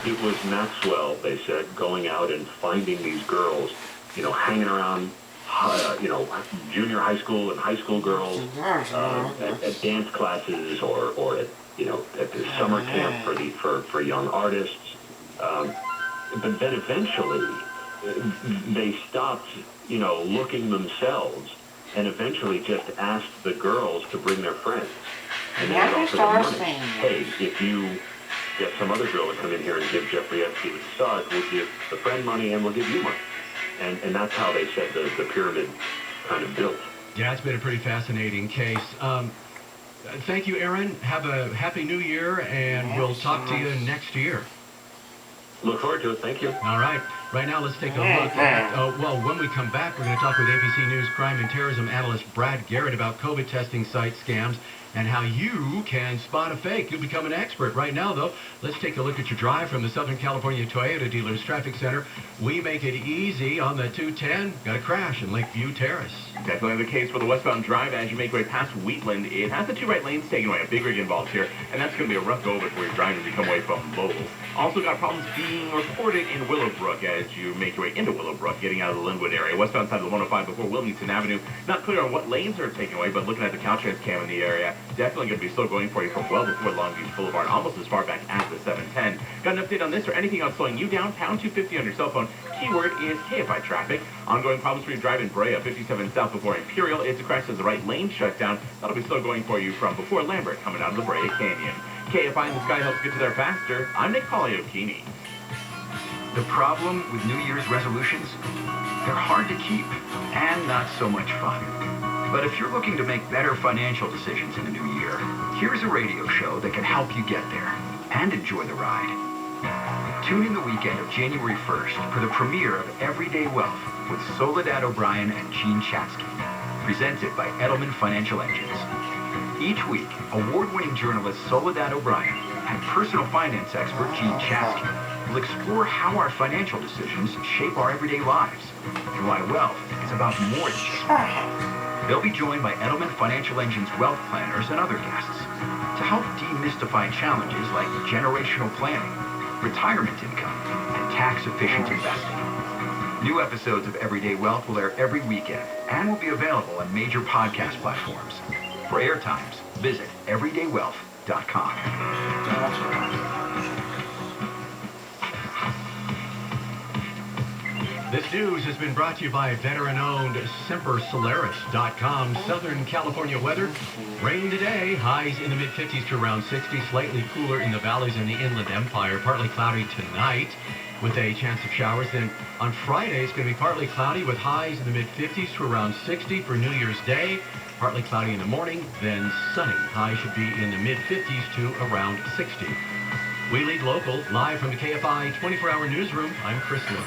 It was Maxwell, they said, going out and finding these girls, hanging around, junior high school and high school girls at dance classes or at the summer camp for young artists. But then eventually they stopped, looking themselves, and eventually just asked the girls to bring their friends. And they would offer them money. Hey, if you get some other girl to come in here and give Jeffrey Epstein a massage, we'll give the friend money and we'll give you money. And that's how they said the pyramid kind of built. Yeah, it's been a pretty fascinating case. Thank you, Aaron. Have a happy new year, and we'll talk to you next year. Look forward to it. Thank you. All right. Right now, let's take a look at, when we come back, we're going to talk with ABC News crime and terrorism analyst Brad Garrett about COVID testing site scams and how you can spot a fake. You'll become an expert. Right now, though, let's take a look at your drive from the Southern California Toyota Dealers Traffic Center. We make it easy on the 210. Got a crash in Lakeview Terrace. Definitely the case for the westbound drive as you make way past Wheatland. It has the two right lanes taken away. A big rig involved here, and that's going to be a rough go before you're driving as you come away from Lowell. Also got problems being reported in Willowbrook as you make your way into Willowbrook, getting out of the Linwood area. Westbound side of the 105 before Wilmington Avenue. Not clear on what lanes are taken away, but looking at the Caltrans cam in the area, definitely going to be slow going for you from well before Long Beach Boulevard, almost as far back as the 710. Got an update on this or anything else slowing you down? Pound 250 on your cell phone. Keyword is KFI traffic. Ongoing problems for your drive in Brea, 57 south before Imperial. It's a crash as the right lane shut down. That'll be slow going for you from before Lambert coming out of the Brea Canyon. KFI in the sky helps get you there faster. I'm Nick Poliokini. The problem with New Year's resolutions? They're hard to keep and not so much fun. But if you're looking to make better financial decisions in the new year, here's a radio show that can help you get there and enjoy the ride. Tune in the weekend of January 1st for the premiere of Everyday Wealth with Soledad O'Brien and Gene Chatsky, presented by Edelman Financial Engines. Each week, award-winning journalist Soledad O'Brien and personal finance expert Gene Chatsky will explore how our financial decisions shape our everyday lives and why wealth is about more than just money. They'll be joined by Edelman Financial Engine's wealth planners and other guests to help demystify challenges like generational planning, retirement income, and tax-efficient investing. New episodes of Everyday Wealth will air every weekend and will be available on major podcast platforms. For airtimes, visit everydaywealth.com. This news has been brought to you by veteran-owned SemperSolaris.com. Southern California weather. Rain today. Highs in the mid-50s to around 60. Slightly cooler in the valleys and the Inland Empire. Partly cloudy tonight with a chance of showers. Then on Friday, it's going to be partly cloudy with highs in the mid-50s to around 60 for New Year's Day. Partly cloudy in the morning, then sunny. Highs should be in the mid-50s to around 60. We lead local, live from the KFI 24-hour newsroom. I'm Chris Lowe.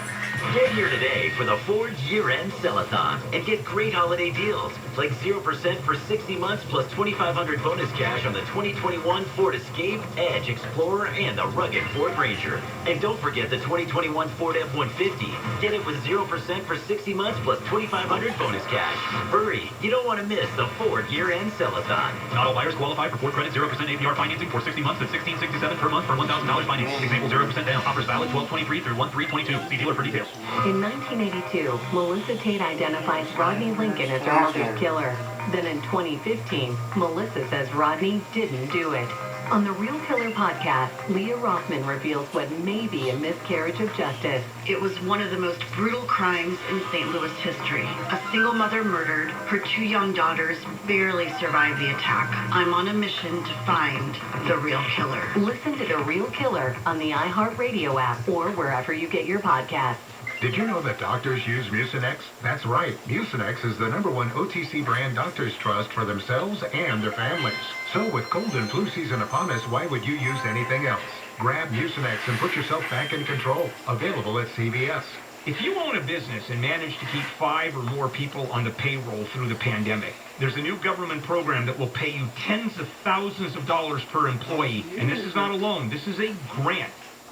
Get here today for the Ford year-end sell-a-thon and get great holiday deals like 0% for 60 months plus $2,500 bonus cash on the 2021 Ford Escape, Edge, Explorer, and the rugged Ford Ranger. And don't forget the 2021 Ford F-150. Get it with 0% for 60 months plus $2,500 bonus cash. Hurry, you don't want to miss the Ford year-end sell-a-thon. Not all buyers qualify for Ford Credit 0% APR financing for 60 months at $1,667 per month for $1,000 financing. Example 0% down. Offers valid 12/23 through 1/3/22. See dealer for details. In 1982, Melissa Tate identifies Rodney Lincoln as her mother's killer. Then in 2015, Melissa says Rodney didn't do it. On the Real Killer podcast, Leah Rothman reveals what may be a miscarriage of justice. It was one of the most brutal crimes in St. Louis history. A single mother murdered. Her 2 young daughters barely survived the attack. I'm on a mission to find the real killer. Listen to The Real Killer on the iHeartRadio app or wherever you get your podcasts. Did you know that doctors use Mucinex? That's right. Mucinex is the #1 OTC brand doctors trust for themselves and their families. So with cold and flu season upon us, why would you use anything else? Grab Mucinex and put yourself back in control. Available at CVS. If you own a business and manage to keep 5 or more people on the payroll through the pandemic, there's a new government program that will pay you tens of thousands of dollars per employee. And this is not a loan. This is a grant.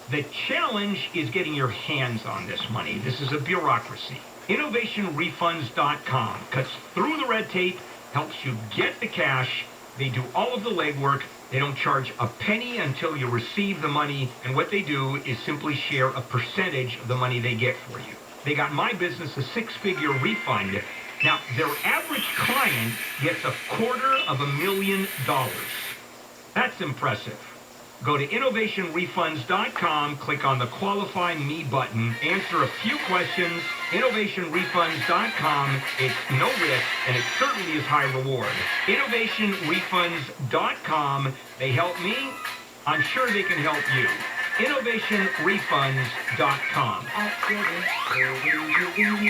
The challenge is getting your hands on this money. This is a bureaucracy. InnovationRefunds.com cuts through the red tape, helps you get the cash, They do all of the legwork. They don't charge a penny until you receive the money, and what they do is simply share a percentage of the money they get for you. They got my business a six-figure refund. Now, their average client gets $250,000. That's impressive. Go to innovationrefunds.com, click on the Qualify Me button, answer a few questions. Innovationrefunds.com. It's no risk, and it certainly is high reward. Innovationrefunds.com. They help me. I'm sure they can help you. Innovationrefunds.com.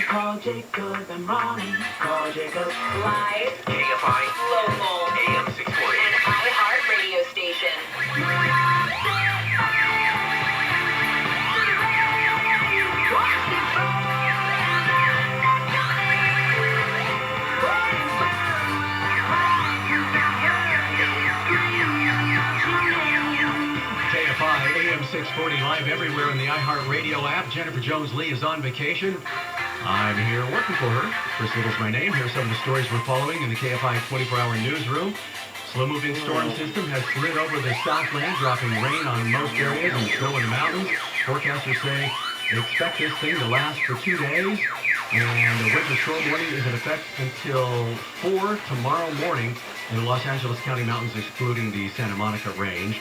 Call Jacob and Ronnie. Call Jacob. Live, KFI, local, AM 640, and iHeart radio station. KFI AM 640 live everywhere in the iHeart Radio app. Jennifer Jones-Lee is on vacation. I'm here working for her. Chris Little's my name. Here's some of the stories we're following in the KFI 24-hour newsroom. Slow-moving storm system has slid over the Southland, dropping rain on most areas and snow in the mountains. Forecasters say they expect this thing to last for 2 days. And the winter storm warning is in effect until 4 tomorrow morning in the Los Angeles County Mountains, excluding the Santa Monica Range.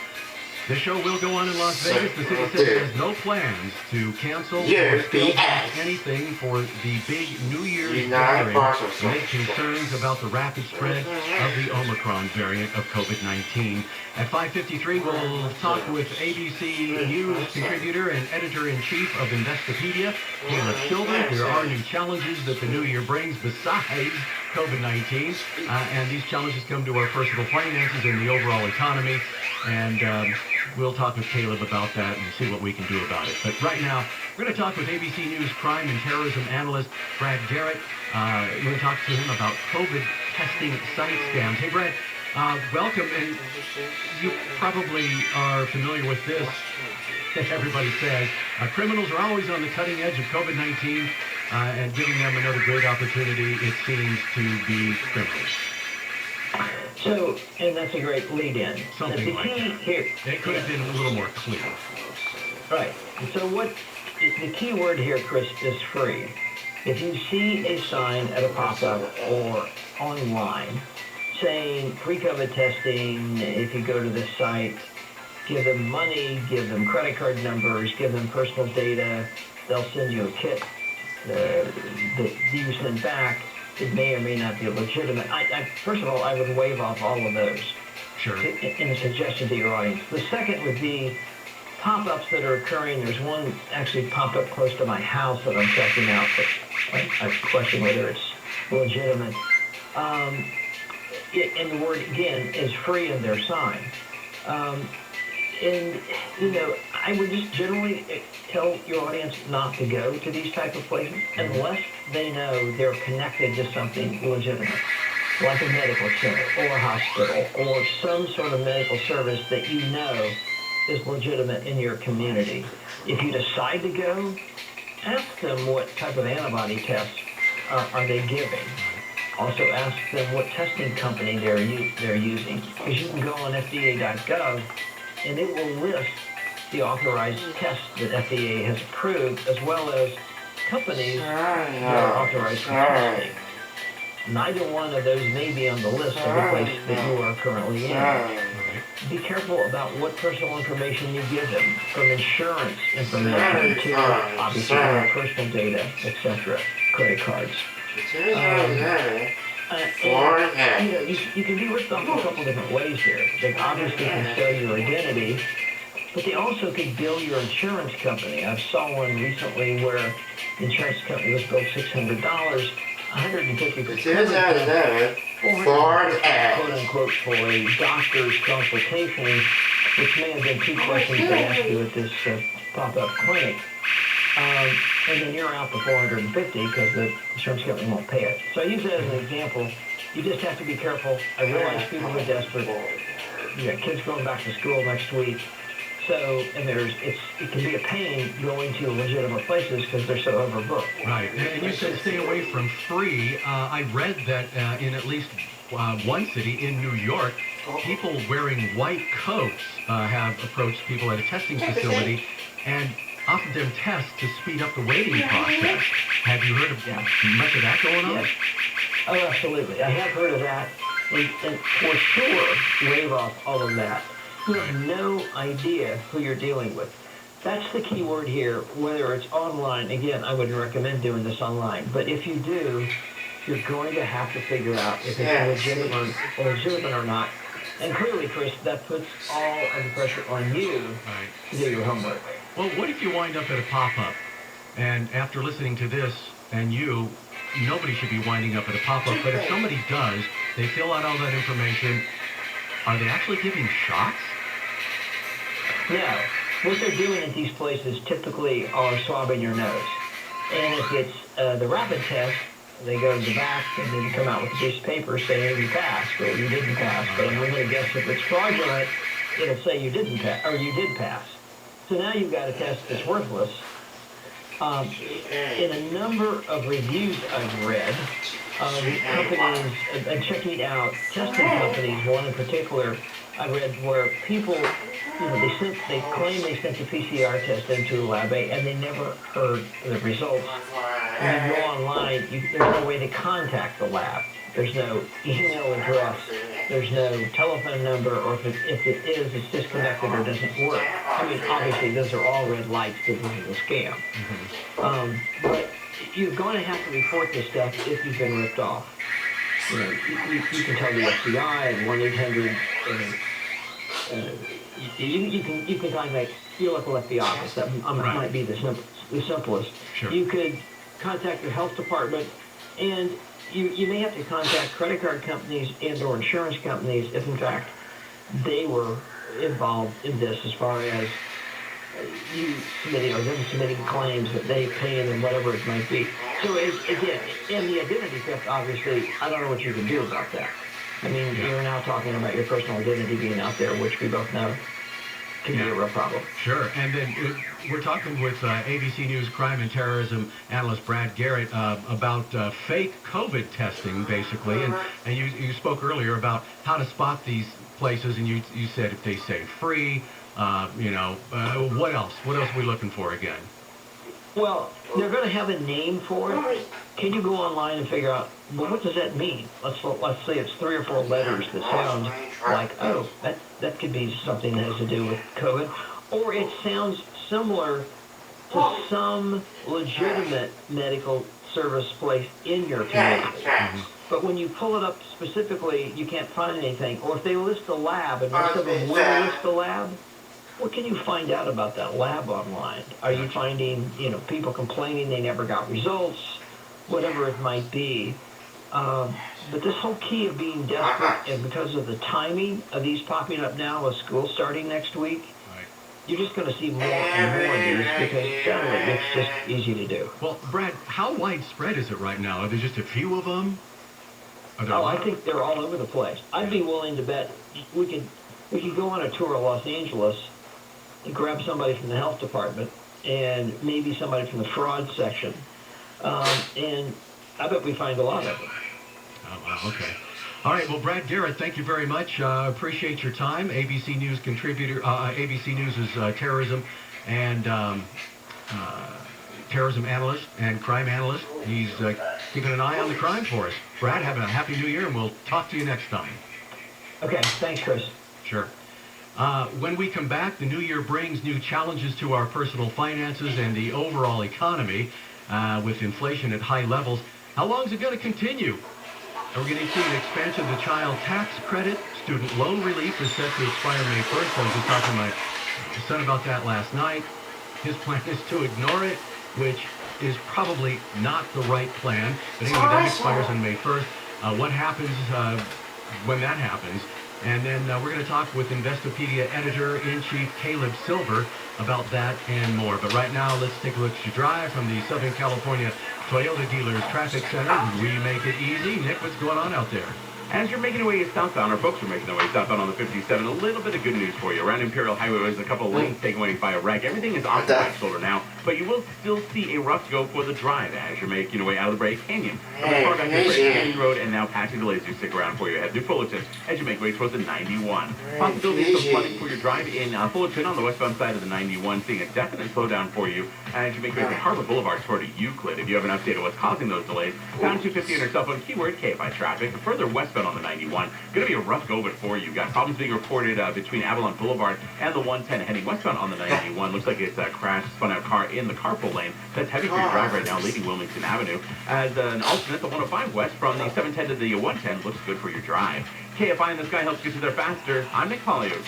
The show will go on in Las Vegas. The city says it has no plans to cancel or schedule anything for the big New Year's gathering amid concerns about the rapid spread of the Omicron variant of COVID-19. At 5:53, we'll talk with ABC News contributor and editor-in-chief of Investopedia, Caleb Childer. There are new challenges that the new year brings besides COVID-19, and these challenges come to our personal finances and the overall economy, and we'll talk with Caleb about that and see what we can do about it. But right now, we're going to talk with ABC News crime and terrorism analyst Brad Garrett. We're going to talk to him about COVID testing site scams. Hey, Brad, welcome, and you probably are familiar with this. Everybody says criminals are always on the cutting edge of COVID-19, and giving them another great opportunity, it seems to be criminals. So, and that's a great lead-in. Something like that. Here, it could have been a little more clear. right. And so what, the key word here, Chris, is free. If you see a sign at a pop-up or online saying free COVID testing, if you go to this site, give them money, give them credit card numbers, give them personal data, they'll send you a kit that you send back. It may or may not be legitimate. First of all, I would waive off all of those. Sure. In a suggestion to your audience. The second would be pop-ups that are occurring. There's one actually popped up close to my house that I'm checking out, but I question whether it's legitimate. And the word, again, is free in their sign. And, you know, I would just generally tell your audience not to go to these type of places unless they know they're connected to something legitimate, like a medical center or a hospital or some sort of medical service that you know is legitimate in your community. If you decide to go, ask them what type of antibody tests are they giving. Also ask them what testing company they're using, because you can go on FDA.gov and it will list the authorized tests that FDA has approved, as well as companies that are authorized for testing. Neither one of those may be on the list of the place that you are currently in. Be careful about what personal information you give them, from insurance information to obviously your personal data, etc., credit cards. And, you know, you can be ripped off a couple different ways here. They obviously can sell your identity, but they also could bill your insurance company. I saw one recently where the insurance company was billed $600, $150 for $400, quote unquote, for a doctor's consultation, which may have been 2 questions they asked you at this pop-up clinic. And then you're out the $450 because the insurance company won't pay it. So I use that as an example. You just have to be careful. I realize people are desperate. You got kids going back to school next week. So, and it can be a pain going to legitimate places because they're so overbooked. Right. And you said stay away from free. I read that in at least one city in New York, people wearing white coats have approached people at a testing facility and offered them tests to speed up the waiting process. Have you heard of much of that going on? Yes. Oh, absolutely. I have heard of that. And for sure, waive off all of that. You have no idea who you're dealing with. That's the key word here, whether it's online. Again, I wouldn't recommend doing this online. But if you do, you're going to have to figure out if it's legitimate or not. And clearly, Chris, that puts all of the pressure on you to do your homework. Well, what if you wind up at a pop-up, and after listening to this, and nobody should be winding up at a pop-up, but if somebody does, they fill out all that information, are they actually giving shots? No. What they're doing at these places typically are swabbing your nose. And if it's the rapid test, they go to the back and then come out with a piece of paper saying you passed or you didn't pass. But I'm going to guess if it's fraudulent, it'll say you didn't pass or you did pass. So now you've got a test that's worthless. In a number of reviews I've read, companies, and checking out testing companies, one in particular, I read where people, they claim they sent the PCR test into a lab, and they never heard the results. When you go online, there's no way to contact the lab. There's no email address. There's no telephone number, or if it is, it's disconnected or doesn't work. I mean, obviously, those are all red lights that this is a scam. But you're going to have to report this stuff if you've been ripped off. You can tell the FBI and 1-800. You can contact your local FBI office. That might be the simplest. Sure. You could contact your health department, and you may have to contact credit card companies and or insurance companies if, in fact, they were involved in this as far as you submitting or them submitting claims that they pay and whatever it might be. So, again, in the identity theft, obviously, I don't know what you can do about that. I mean, you're now talking about your personal identity being out there, which we both know can be a real problem. Sure. And then we're talking with ABC News crime and terrorism analyst Brad Garrett about fake COVID testing, basically. And you spoke earlier about how to spot these places, and you said if they say free, what else? What else are we looking for again? Well, they're going to have a name for it. Can you go online and figure out, well, what does that mean? Let's say it's 3 or 4 letters that sound like, oh, that could be something that has to do with COVID. Or it sounds similar to some legitimate medical service place in your community. But when you pull it up specifically, you can't find anything. Or if they list a lab, and most of them will list a lab, what can you find out about that lab online? Are you finding, people complaining they never got results, whatever it might be? But this whole key of being desperate, and because of the timing of these popping up now with school starting next week, you're just going to see more and more of these because generally it's just easy to do. Well, Brad, how widespread is it right now? Are there just a few of them? I think they're all over the place. I'd be willing to bet we could go on a tour of Los Angeles and grab somebody from the health department and maybe somebody from the fraud section. And I bet we find a lot of them. Oh, wow, okay. All right, well, Brad Garrett, thank you very much. Appreciate your time. ABC News contributor, ABC News' terrorism and terrorism analyst and crime analyst. He's keeping an eye on the crime for us. Brad, have a happy new year, and we'll talk to you next time. Okay, thanks, Chris. Sure. When we come back, the new year brings new challenges to our personal finances and the overall economy with inflation at high levels. How long is it going to continue? We're going to see an expansion of the child tax credit. Student loan relief is set to expire May 1st. I was just talking to my son about that last night. His plan is to ignore it, which is probably not the right plan. But anyway, that expires on May 1st. What happens when that happens? And then we're going to talk with Investopedia Editor-in-Chief Caleb Silver about that and more. But right now, let's take a look at your drive from the Southern California Toyota Dealers Traffic Center. We make it easy. Nick, what's going on out there? As you're making your way southbound, or folks are making their way southbound on the 57, a little bit of good news for you. Around Imperial Highway, there's a couple of lanes taken away by a wreck. Everything is off the shoulder now. but you will still see a rough go for the drive as you're making your way out of the Bray Canyon. From the far back of Bray Canyon Road and now passing delays do stick around for you at New Fullerton as you make your way towards the 91. Possibility of some flooding for your drive in Fullerton on the westbound side of the 91, seeing a definite slowdown for you as you make your way from Harbor Boulevard toward Euclid. If you have an update on what's causing those delays, pound 250 on your cell phone, keyword KFI traffic. Further westbound on the 91, going to be a rough go of it for you. Got problems being reported between Avalon Boulevard and the 110 heading westbound on the 91. Looks like it's a crashed, spun out car in the carpool lane. That's heavy for your drive right now, leading Wilmington Avenue. As an alternate, the 105 west from the 710 to the 110 looks good for your drive. KFI in the Sky helps get you there faster. I'm Nick Collio.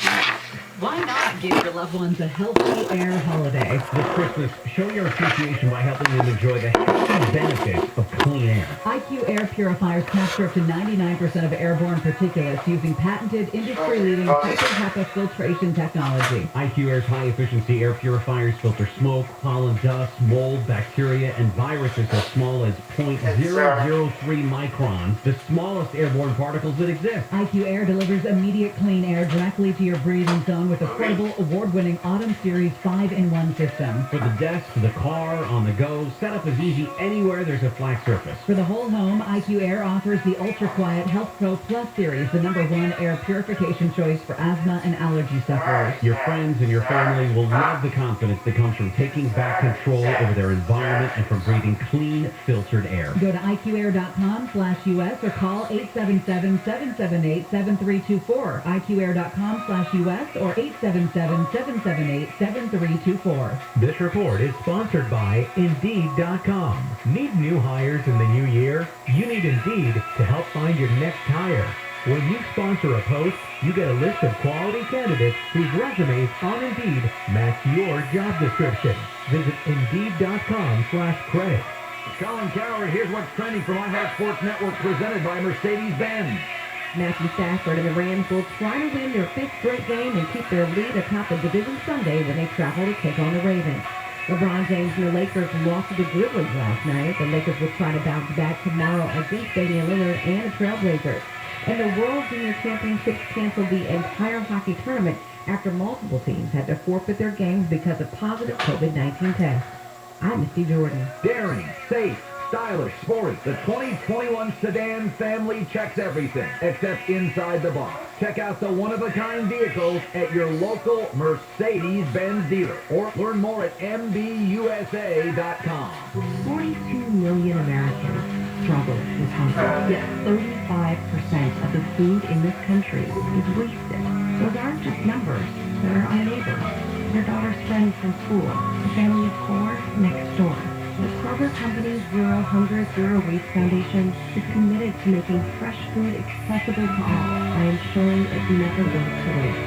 Why not give your loved ones a healthy air holiday? This Christmas, show your appreciation by helping them enjoy the healthy benefits of clean air. IQ air purifiers capture up to 99% of airborne particulates using patented, industry-leading HEPA filtration technology. IQ Air's high-efficiency air purifiers filter smoke, pollen, dust, mold, bacteria, and viruses as small as 0.003 microns, the smallest airborne particles that exist. IQ Air delivers immediate clean air directly to your breathing zone with a portable, award-winning Autumn Series 5-in-1 system. For the desk, the car, on the go, setup is easy anywhere there's a flat surface. For the whole home, IQ Air offers the ultra-quiet Health Pro Plus Series, the #1 air purification choice for asthma and allergy sufferers. Your friends and your family will love the confidence that comes from taking back control over their environment and from breathing clean, filtered air. Go to IQAir.com/US or call 877-778-7324. IQAir.com/US or 877-778-7324. This report is sponsored by Indeed.com. Need new hires in the new year? You need Indeed to help find your next hire. When you sponsor a post, you get a list of quality candidates whose resumes on Indeed match your job description. Visit Indeed.com/credit. Colin Coward, here's what's trending from iHeart Sports Network, presented by Mercedes-Benz. Matthew Stafford and the Rams will try to win their 5th straight game and keep their lead atop the division Sunday when they travel to take on the Ravens. LeBron James and the Lakers lost to the Grizzlies last night. The Lakers will try to bounce back tomorrow against Damian Lillard and the Trailblazers. And the World Junior Championships canceled the entire hockey tournament after multiple teams had to forfeit their games because of positive COVID-19 tests. I'm Misty Jordan. Daring, safe, stylish, sporty. The 2021 sedan family checks everything except inside the box. Check out the one-of-a-kind vehicles at your local Mercedes-Benz dealer or learn more at MBUSA.com. 42 million Americans struggle with hunger. Yet 35% of the food in this country is wasted. Those aren't just numbers. They're our neighbors, their daughter's friends from school, the family of four next door. The Kroger Company's Zero Hunger, Zero Waste Foundation is committed to making fresh food accessible to all by ensuring it never goes to waste.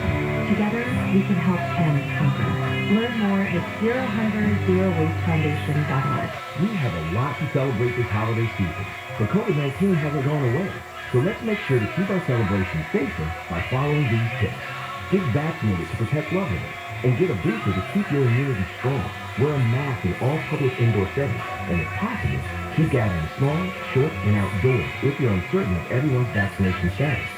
Together, we can help end hunger. Learn more at ZeroHungerZeroWasteFoundation.org. We have a lot to celebrate this holiday season, but COVID-19 hasn't gone away. So let's make sure to keep our celebrations safer by following these tips. Get vaccinated to protect loved ones, and get a booster to keep your immunity strong. Wear a mask in all public indoor settings, and if possible, keep gathering small, short, and outdoors if you're uncertain of everyone's vaccination status.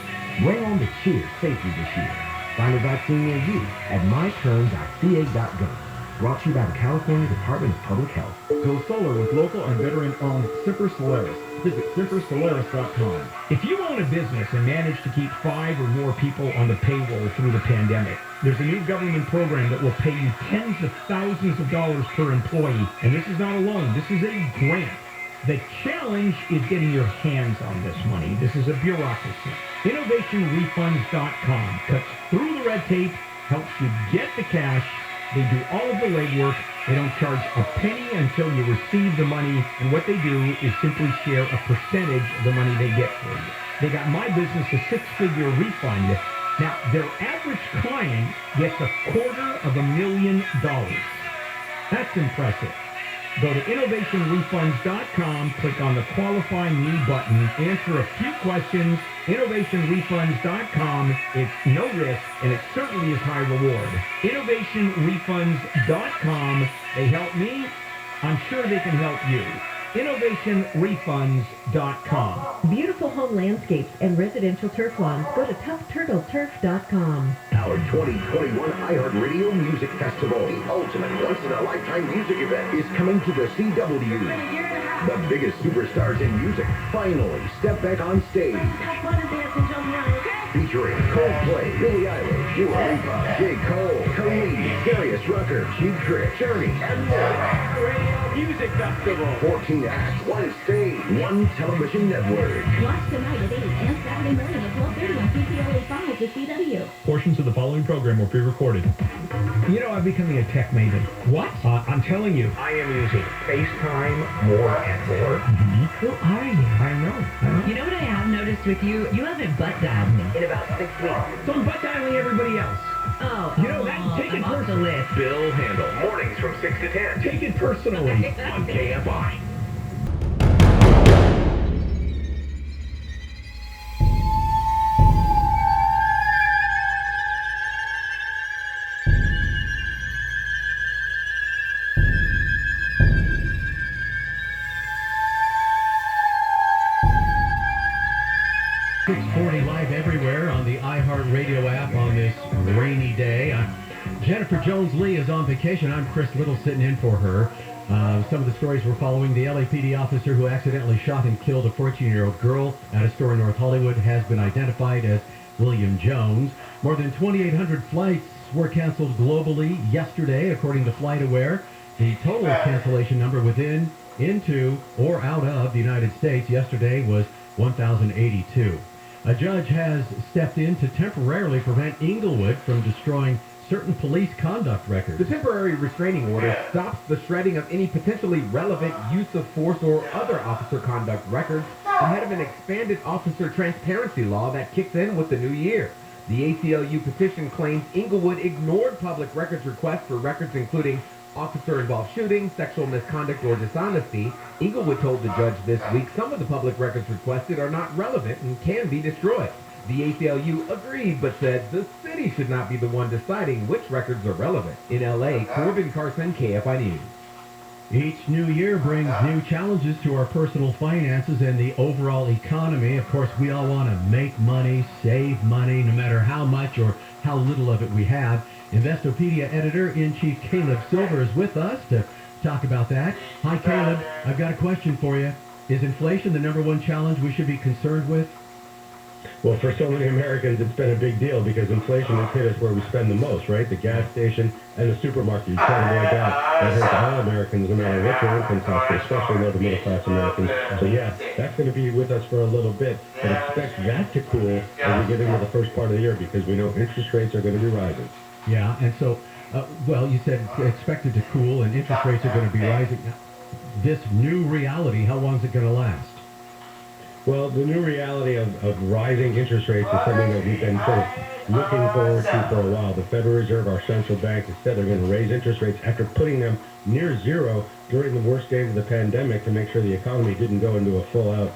Bring on the cheer safely this year. Find a vaccine near you at myturn.ca.gov. Brought to you by the California Department of Public Health. Go solar with local and veteran-owned Semper Solaris. Visit SemperSolaris.com. If you own a business and manage to keep 5 or more people on the payroll through the pandemic, there's a new government program that will pay you tens of thousands of dollars per employee. And this is not a loan. This is a grant. The challenge is getting your hands on this money. This is a bureaucracy. InnovationRefunds.com cuts through the red tape, helps you get the cash. They do all of the legwork. They don't charge a penny until you receive the money. And what they do is simply share a percentage of the money they get for you. They got my business a 6-figure refund. Now, their average client gets $250,000. That's impressive. Go to InnovationRefunds.com, click on the Qualify Me button, answer a few questions. InnovationRefunds.com. It's no risk, and it certainly is high reward. InnovationRefunds.com. They help me. I'm sure they can help you. InnovationRefunds.com. Beautiful home landscapes and residential turf lawns. Go to ToughTurtleTurf.com. Our 2021 iHeartRadio Music Festival, the ultimate once-in-a-lifetime music event, is coming to the CW. The biggest superstars in music finally step back on stage. Featuring Coldplay, Billie Eilish, Dua Lipa, J. Cole, Khalid, Darius Rucker, Cheap Trick, Journey, and more. Music Festival. 14 acts, one stage, one television network. Watch tonight at 8 and Saturday morning at 12:30 on PTO 5 to CW. Portions of the following program were pre-recorded. You know, I'm becoming a tech maven. What? I'm telling you, I am using FaceTime more and more. Who are you? I know. You know what I have noticed with you? You haven't butt dialed me. In about 6 weeks. So I'm butt dialing everybody else. Oh, You know, take it I'm off the personally. list. Bill Handle, mornings from 6 to 10. Take it personally on KFI. Live everywhere on the iHeartRadio app on this rainy day. Jennifer Jones-Lee is on vacation. I'm Chris Little sitting in for her. Some of the stories we're following: the LAPD officer who accidentally shot and killed a 14-year-old girl at a store in North Hollywood has been identified as William Jones. More than 2,800 flights were canceled globally yesterday, according to FlightAware. The total cancellation number within, into, or out of the United States yesterday was 1,082. A judge has stepped in to temporarily prevent Inglewood from destroying certain police conduct records. The temporary restraining order stops the shredding of any potentially relevant use of force or other officer conduct records ahead of an expanded officer transparency law that kicks in with the new year. The ACLU petition claims Inglewood ignored public records requests for records including officer-involved shooting, sexual misconduct, or dishonesty. Inglewood told the judge this week some of the public records requested are not relevant and can be destroyed. The ACLU agreed, but said the city should not be the one deciding which records are relevant. In L.A., Corbin Carson, KFI News. Each new year brings new challenges to our personal finances and the overall economy. Of course, we all want to make money, save money, no matter how much or how little of it we have. Investopedia editor-in-chief Caleb Silver is with us to talk about that. Hi, Caleb. I've got a question for you. Is inflation the number one challenge we should be concerned with? Well, for so many Americans, it's been a big deal because inflation has hit us where we spend the most, right? The gas station and the supermarket. You can't avoid that. That hurts all Americans, no matter what your income costs, especially the middle-class Americans. So, yeah, that's going to be with us for a little bit. But expect that to cool as we get into the first part of the year because we know interest rates are going to be rising. Yeah, and so, well, you said expected to cool and interest rates are going to be rising. This new reality, how long is it going to last? Well, the new reality of rising interest rates is something that we've been sort of looking forward to for a while. The Federal Reserve, our central bank, has said they're going to raise interest rates after putting them near zero during the worst days of the pandemic to make sure the economy didn't go into a full-out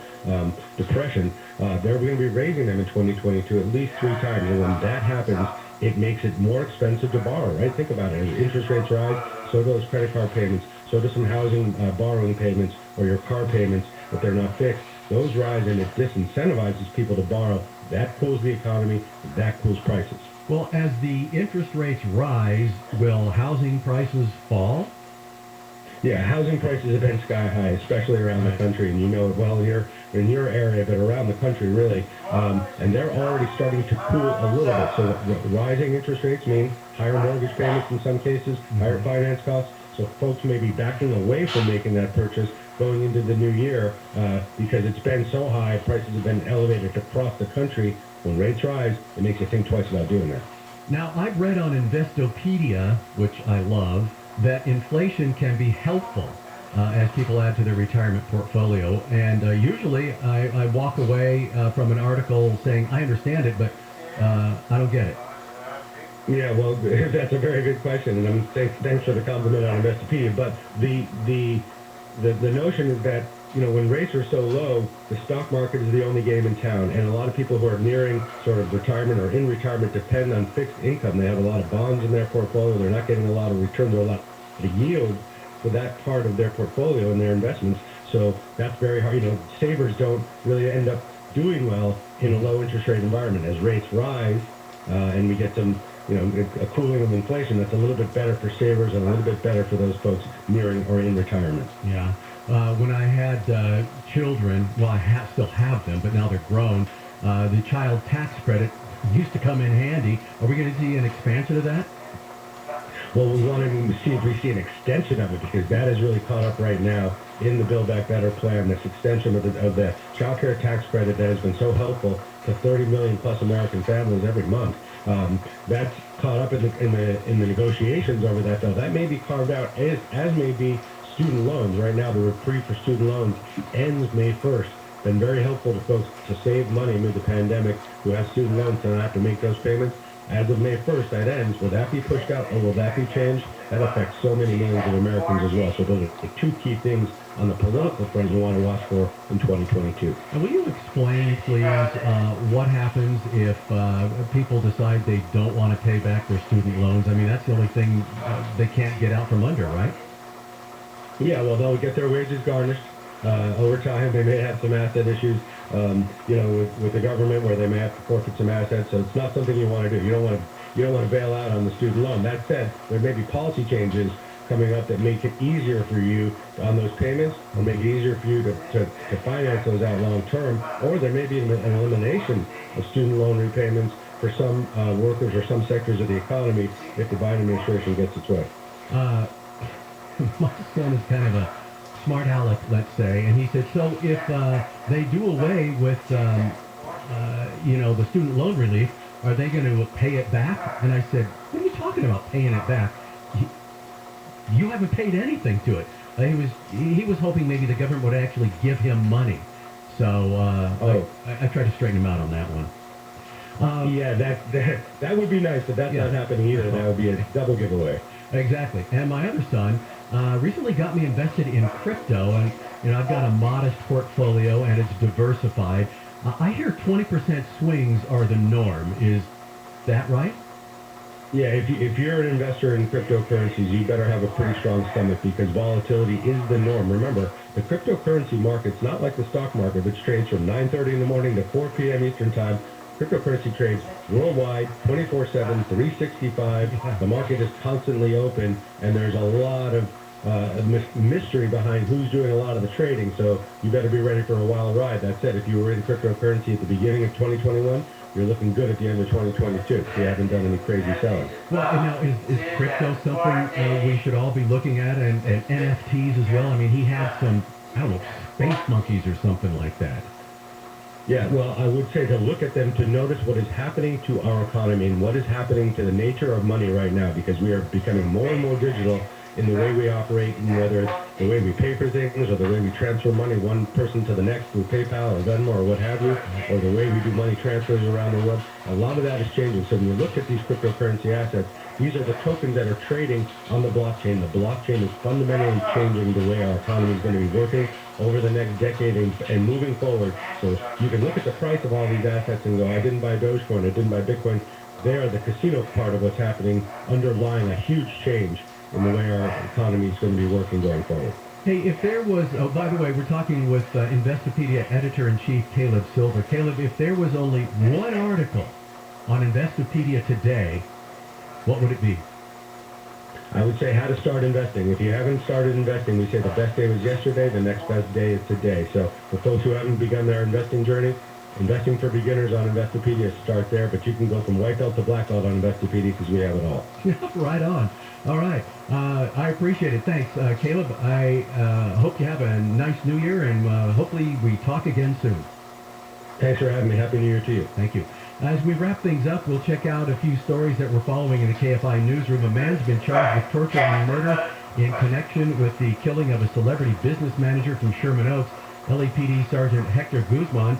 depression. They're going to be raising them in 2022 at least 3 times. And when that happens, it makes it more expensive to borrow, right? Think about it. As interest rates rise, so do those credit card payments, so do some housing borrowing payments or your car payments if they're not fixed. Those rise and it disincentivizes people to borrow. That cools the economy. That cools prices. Well, as the interest rates rise, will housing prices fall? Yeah, housing prices have been sky high, especially around the country, and you know it well here in your area, but around the country really. And they're already starting to cool a little bit. So rising interest rates mean higher mortgage payments in some cases, higher finance costs. So folks may be backing away from making that purchase going into the new year because it's been so high, prices have been elevated across the country. When rates rise, it makes you think twice about doing that. Now, I've read on Investopedia, which I love, that inflation can be helpful as people add to their retirement portfolio. And usually I walk away from an article saying, I understand it, but I don't get it. Yeah, well, that's a very good question, and thanks for the compliment on Investopedia. But the notion is that, you know, when rates are so low, the stock market is the only game in town, and a lot of people who are nearing sort of retirement or in retirement depend on fixed income. They have a lot of bonds in their portfolio. They're not getting a lot of return. They're a lot of yield for that part of their portfolio and their investments. So that's very hard. You know, savers don't really end up doing well in a low interest rate environment. As rates rise and we get some a cooling of inflation that's a little bit better for savers and a little bit better for those folks nearing or in retirement. Yeah. When I had children, well, I still have them, but now they're grown, the child tax credit used to come in handy. Are we going to see an expansion of that? Well, we wanted to see if we see an extension of it, because that is really caught up right now in the Build Back Better plan, this extension of the child care tax credit that has been so helpful to 30 million plus American families every month. That's caught up in the negotiations over that, though. That may be carved out, as may be student loans. Right now, the reprieve for student loans ends May 1st. Been very helpful to folks to save money amid the pandemic who have student loans to not have to make those payments. As of May 1st, that ends. Will that be pushed out, or will that be changed? That affects so many millions of Americans as well. So those are the two key things on the political front you want to watch for in 2022. And will you explain, please, what happens if people decide they don't want to pay back their student loans? I mean, that's the only thing they can't get out from under, right? Yeah, well, they'll get their wages garnished. Over time, they may have some asset issues, with the government, where they may have to forfeit some assets. So it's not something you want to do. You don't want to bail out on the student loan. That said, there may be policy changes coming up that make it easier for you on those payments, or make it easier for you to finance those out long term. Or there may be an elimination of student loan repayments for some workers or some sectors of the economy if the Biden administration gets its way. My son is kind of a smart aleck, let's say, and he said, so if they do away with, the student loan relief, are they going to pay it back? And I said, what are you talking about, paying it back? You haven't paid anything to it. He was hoping maybe the government would actually give him money. So I tried to straighten him out on that one. Yeah, that would be nice, but that's not happening either. That would be a double giveaway. Exactly. And my other son recently got me invested in crypto, and I've got a modest portfolio, and it's diversified. I hear 20% swings are the norm. Is that right? Yeah, if you're an investor in cryptocurrencies, you better have a pretty strong stomach, because volatility is the norm. Remember, the cryptocurrency market's not like the stock market, which trades from 9:30 in the morning to 4 p.m. Eastern Time. Cryptocurrency trades worldwide, 24/7, 365. The market is constantly open, and there's a lot of mystery behind who's doing a lot of the trading, so you better be ready for a wild ride. That said, if you were in cryptocurrency at the beginning of 2021, you're looking good at the end of 2022 if you haven't done any crazy selling. Well, now, is crypto something we should all be looking at, and NFTs as well? I mean, he had some, I don't know, space monkeys or something like that. Yeah, well, I would say to look at them, to notice what is happening to our economy and what is happening to the nature of money right now, because we are becoming more and more digital in the way we operate, and whether it's the way we pay for things or the way we transfer money one person to the next through PayPal or Venmo or what have you, or the way we do money transfers around the world. A lot of that is changing. So when you look at these cryptocurrency assets, these are the tokens that are trading on the blockchain. The blockchain is fundamentally changing the way our economy is going to be working over the next decade and moving forward. So you can look at the price of all these assets and go, I didn't buy Dogecoin, I didn't buy Bitcoin. They are the casino part of what's happening, underlying a huge change in the way our economy is going to be working going forward. Hey, if there was, oh, by the way, we're talking with Investopedia Editor-in-Chief Caleb Silver. Caleb, if there was only one article on Investopedia today, what would it be? I would say how to start investing. If you haven't started investing, we say the best day was yesterday, the next best day is today. So for folks who haven't begun their investing journey, Investing for Beginners on Investopedia, start there, but you can go from white belt to black belt on Investopedia because we have it all. Right on. All right. I appreciate it. Thanks, Caleb. I hope you have a nice new year, and hopefully we talk again soon. Thanks for having me. Happy New Year to you. Thank you. As we wrap things up, we'll check out a few stories that we're following in the KFI newsroom. A man's been charged with torture and murder in connection with the killing of a celebrity business manager from Sherman Oaks. LAPD Sergeant Hector Guzman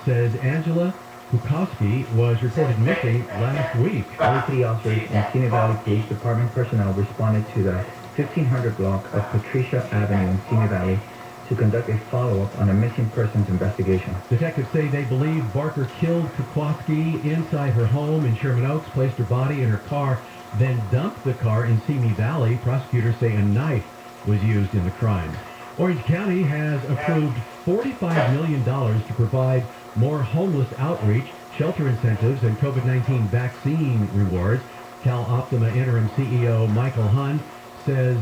says Angela Bukowski was reported missing last week. LAPD officers and Simi Valley Police Department personnel responded to the 1500 block of Patricia Avenue in Simi Valley to conduct a follow-up on a missing persons investigation. Detectives say they believe Barker killed Bukowski inside her home in Sherman Oaks, placed her body in her car, then dumped the car in Simi Valley. Prosecutors say a knife was used in the crime. Orange County has approved $45 million to provide more homeless outreach, shelter incentives, and COVID-19 vaccine rewards. Cal Optima interim CEO Michael Hunt says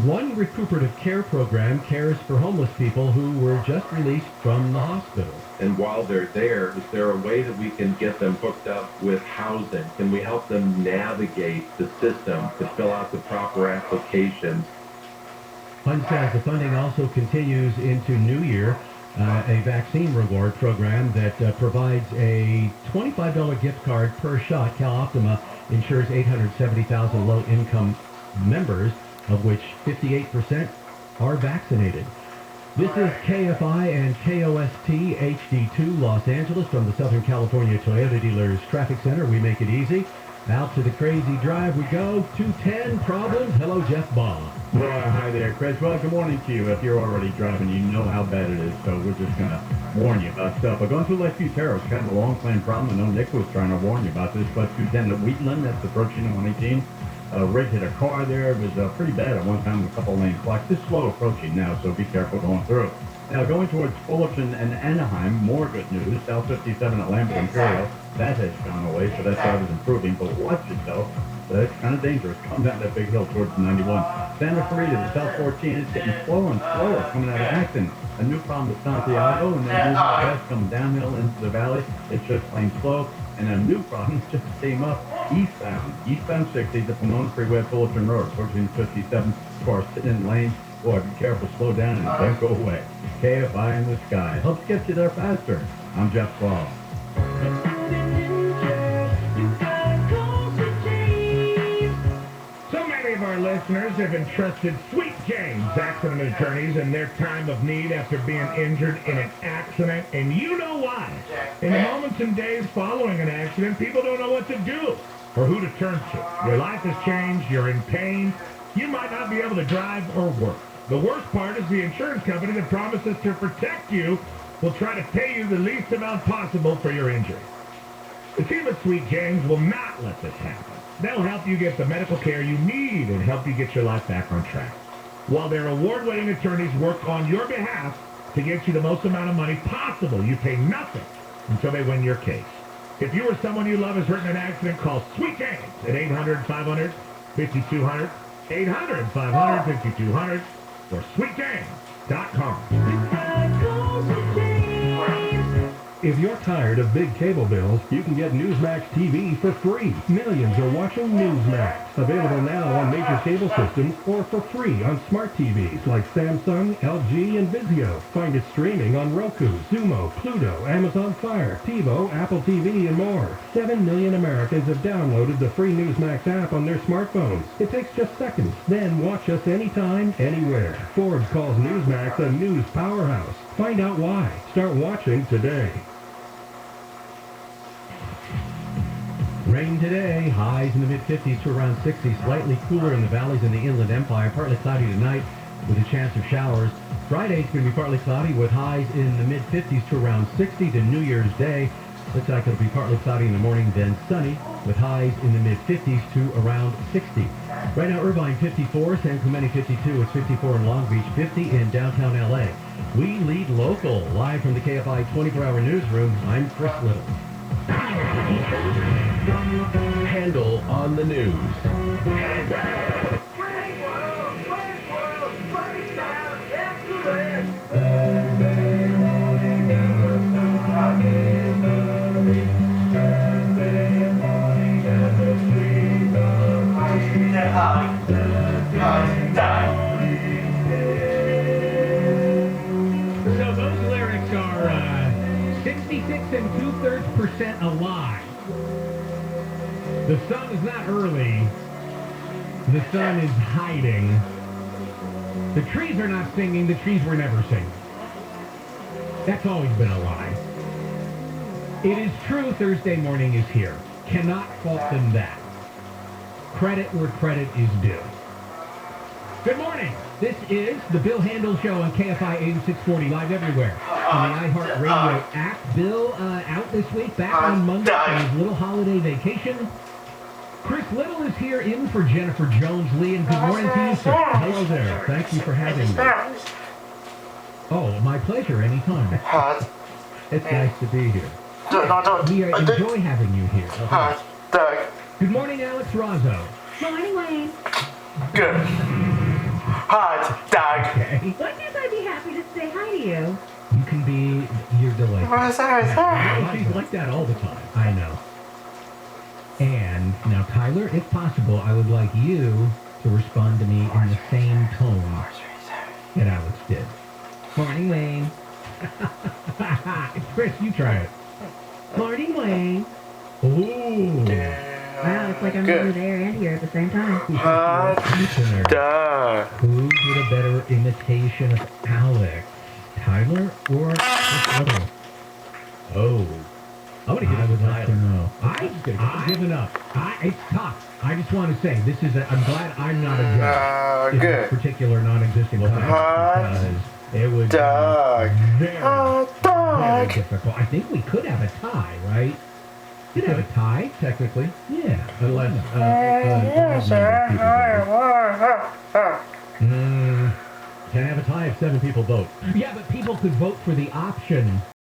one recuperative care program cares for homeless people who were just released from the hospital. And while they're there, is there a way that we can get them hooked up with housing? Can we help them navigate the system to fill out the proper applications? Hunt says the funding also continues into New Year, a vaccine reward program that provides a $25 gift card per shot. Cal Optima insures 870,000 low-income members, of which 58% are vaccinated. This is KFI and KOST HD2 Los Angeles from the Southern California Toyota Dealers Traffic Center. We make it easy. Out to the crazy drive we go. 210 problems. Hello, Jeff Bond. Well, hi there, Chris. Well, good morning to you. If you're already driving, you know how bad it is, so we're just going to warn you about stuff. We're going through Lake Butero. It's kind of a long-planned problem. I know Nick was trying to warn you about this, but 210 at Wheatland, that's approaching 118. Rig hit a car there. It was pretty bad at one time with a couple lane flux. It's slow approaching now, so be careful going through. Now, going towards Fullerton and Anaheim, more good news. South 57 at Lambert Imperial, that has gone away, so that side is improving. But watch yourself. That's kind of dangerous. Come down that big hill towards 91. Santa Clarita to South 14, it's getting slower and slower coming out of Acton. A new problem at Santiago, and then west coming downhill into the valley. It's just plain slow. And a new problem just came up eastbound 60, the Pomona Freeway at Fullerton Road, approaching 57, cars sitting in lanes. Boy, be careful, slow down and don't go away. KFI in the sky helps get you there faster. I'm Jeff Ball. So many of our listeners have entrusted Sweet James accident attorneys in their time of need after being injured in an accident, and you know why. In the moments and days following an accident, people don't know what to do or who to turn to. Your life has changed, you're in pain, you might not be able to drive or work. The worst part is the insurance company that promises to protect you will try to pay you the least amount possible for your injury. The team at Sweet James will not let this happen. They'll help you get the medical care you need and help you get your life back on track. While their award-winning attorneys work on your behalf to get you the most amount of money possible, you pay nothing until they win your case. If you or someone you love is hurt in an accident, call Sweet James at 800-500-5200, 800-500-5200, or sweetjames.com. If you're tired of big cable bills, you can get Newsmax TV for free. Millions are watching Newsmax. Available now on major cable systems or for free on smart TVs like Samsung, LG, and Vizio. Find it streaming on Roku, Xumo, Pluto, Amazon Fire, TiVo, Apple TV, and more. 7 million Americans have downloaded the free Newsmax app on their smartphones. It takes just seconds. Then watch us anytime, anywhere. Ford calls Newsmax a news powerhouse. Find out why. Start watching today. Rain today, highs in the mid-50s to around 60, slightly cooler in the valleys in the Inland Empire, partly cloudy tonight with a chance of showers. Friday's going to be partly cloudy with highs in the mid-50s to around 60 to New Year's Day. Looks like it'll be partly cloudy in the morning, then sunny with highs in the mid-50s to around 60. Right now, Irvine 54, San Clemente 52, it's 54 in Long Beach, 50 in downtown LA. We lead local, live from the KFI 24-hour newsroom. I'm Chris Little. Handle on the news. So those lyrics are 66 2/3% alive. The sun is not early. The sun is hiding. The trees are not singing. The trees were never singing. That's always been a lie. It is true Thursday morning is here. Cannot fault them that. Credit where credit is due. Good morning. This is the Bill Handel Show on KFI AM 640, live everywhere. On the iHeartRadio app. Bill out this week, back on Monday on his little holiday vacation. Chris Little is here in for Jennifer Jones-Lee, and good morning to you, sir. Hello there. Thank you for having me. Oh, my pleasure, anytime. It's nice to be here. We enjoy having you here. Good morning, Alex Razzo. Morning, Wayne. Good. Hot dog. Okay. Why can't I be happy to say hi to you? You can be your delight. She's like that all the time. I know. And now, Tyler, if possible, I would like you to respond to me in the same tone that Alex did. Morning, Wayne. Chris, you try it. Morning, Wayne. Ooh. Wow, it's like I'm over there and here at the same time. Duh. Who did a better imitation of Alex? Tyler or this other one? Oh. I'm going to give it to Tyler. I'm giving up. It's tough. I just want to say, I'm glad I'm not a judge. In this particular non-existent contest, because it would be very difficult. I think we could have a tie, right? Could have a tie, technically. Yeah. Unless, can't have a tie if 7 people vote. Yeah, but people could vote for the option